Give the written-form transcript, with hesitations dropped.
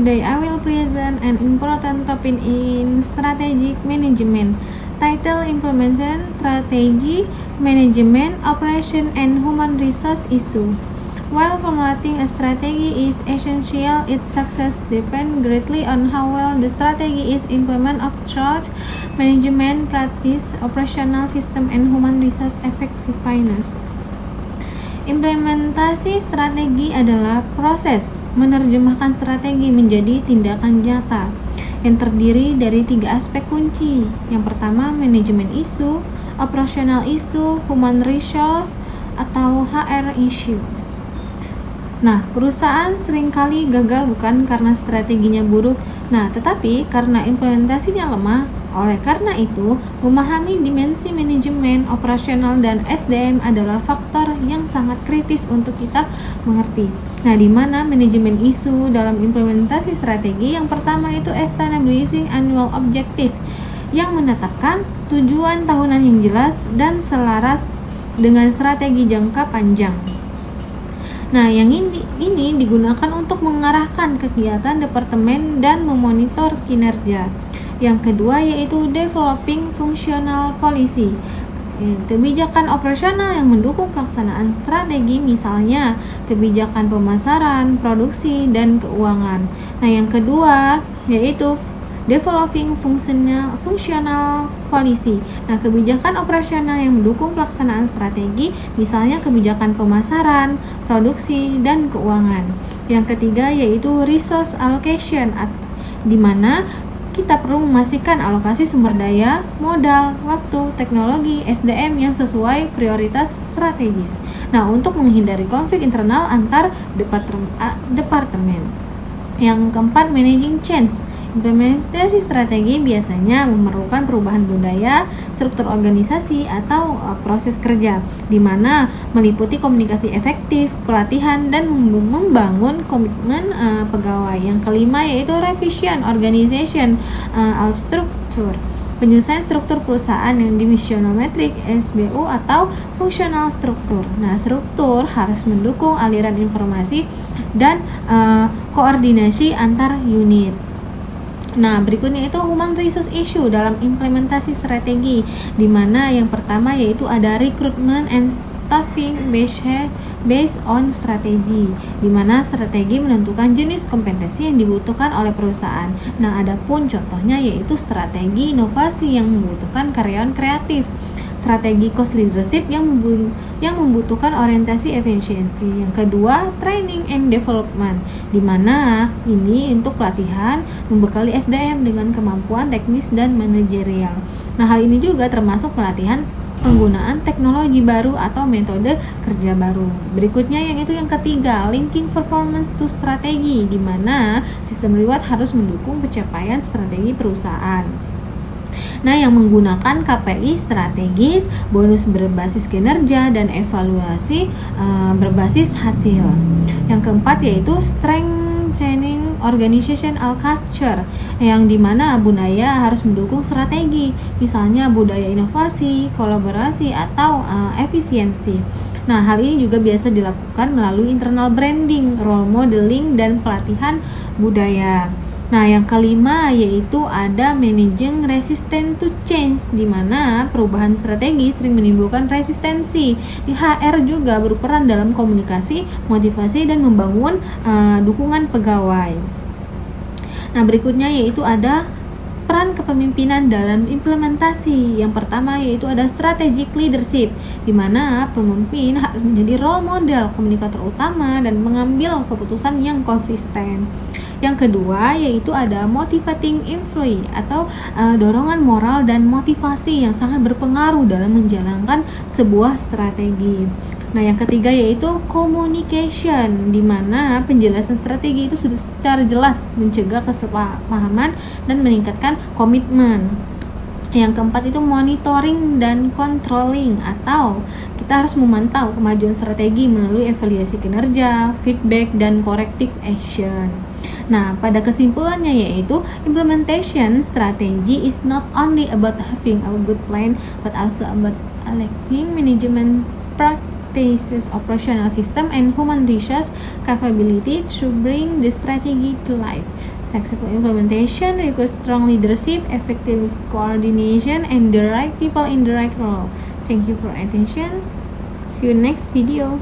today I will present an important topic in strategic management, titled Implementation Strategy, Management, Operation, and Human Resource Issue. While formulating a strategy is essential, its success depends greatly on how well the strategy is implemented throughout management practice, operational system, and human resource effectiveness. Implementasi strategi adalah proses menerjemahkan strategi menjadi tindakan nyata yang terdiri dari 3 aspek kunci. Yang pertama, manajemen isu, operational isu, human resource atau HR issue. Nah, perusahaan seringkali gagal bukan karena strateginya buruk, tetapi karena implementasinya lemah. Oleh karena itu, memahami dimensi manajemen, operasional, dan SDM adalah faktor yang sangat kritis untuk kita mengerti. Di mana manajemen isu dalam implementasi strategi, yang pertama itu establishing annual objective, yang menetapkan tujuan tahunan yang jelas dan selaras dengan strategi jangka panjang. Yang ini digunakan untuk mengarahkan kegiatan departemen dan memonitor kinerja. Yang kedua yaitu developing functional policy, kebijakan operasional yang mendukung pelaksanaan strategi, misalnya kebijakan pemasaran, produksi, dan keuangan. Yang kedua yaitu developing functional policy, kebijakan operasional yang mendukung pelaksanaan strategi, misalnya kebijakan pemasaran, produksi, dan keuangan. Yang ketiga yaitu resource allocation, di mana kita perlu memastikan alokasi sumber daya, modal, waktu, teknologi, SDM yang sesuai prioritas strategis. Untuk menghindari konflik internal antar departemen. Yang keempat, managing change. Implementasi strategi biasanya memerlukan perubahan budaya, struktur organisasi, atau proses kerja, di mana meliputi komunikasi efektif, pelatihan, dan membangun komitmen pegawai. Yang kelima yaitu revision organization structure, penyusunan struktur perusahaan yang divisional matrix SBU atau functional struktur. Struktur harus mendukung aliran informasi dan koordinasi antar unit. Berikutnya itu human resource issue dalam implementasi strategi, di mana yang pertama yaitu ada recruitment and staffing based on strategi, di mana strategi menentukan jenis kompetensi yang dibutuhkan oleh perusahaan. Adapun contohnya yaitu strategi inovasi yang membutuhkan karyawan kreatif, strategi cost leadership yang membutuhkan orientasi efisiensi. Yang kedua, training and development, di mana ini untuk pelatihan membekali SDM dengan kemampuan teknis dan manajerial. Hal ini juga termasuk pelatihan penggunaan teknologi baru atau metode kerja baru. Berikutnya yang ketiga, linking performance to strategi, di mana sistem reward harus mendukung pencapaian strategi perusahaan. Yang menggunakan KPI strategis, bonus berbasis kinerja, dan evaluasi berbasis hasil. Yang keempat yaitu strengthening organizational culture, yang dimana budaya harus mendukung strategi, misalnya budaya inovasi, kolaborasi, atau efisiensi. Hal ini juga biasa dilakukan melalui internal branding, role modeling, dan pelatihan budaya. Yang kelima yaitu ada managing resistance to change, di mana perubahan strategi sering menimbulkan resistensi. Di HR juga berperan dalam komunikasi, motivasi, dan membangun dukungan pegawai. Berikutnya yaitu ada peran kepemimpinan dalam implementasi. Yang pertama yaitu ada strategic leadership, di mana pemimpin harus menjadi role model, komunikator utama, dan mengambil keputusan yang konsisten. Yang kedua yaitu ada motivating influence, atau dorongan moral dan motivasi yang sangat berpengaruh dalam menjalankan sebuah strategi. Yang ketiga yaitu communication, di mana penjelasan strategi itu sudah secara jelas mencegah kesalahpahaman dan meningkatkan komitmen. Yang keempat itu monitoring dan controlling, atau kita harus memantau kemajuan strategi melalui evaluasi kinerja, feedback, dan corrective action. Pada kesimpulannya yaitu implementation strategy is not only about having a good plan, but also about electing management practices, operational system, and human resource capability to bring the strategy to life. Successful implementation requires strong leadership, effective coordination, and the right people in the right role. Thank you for attention. See you next video.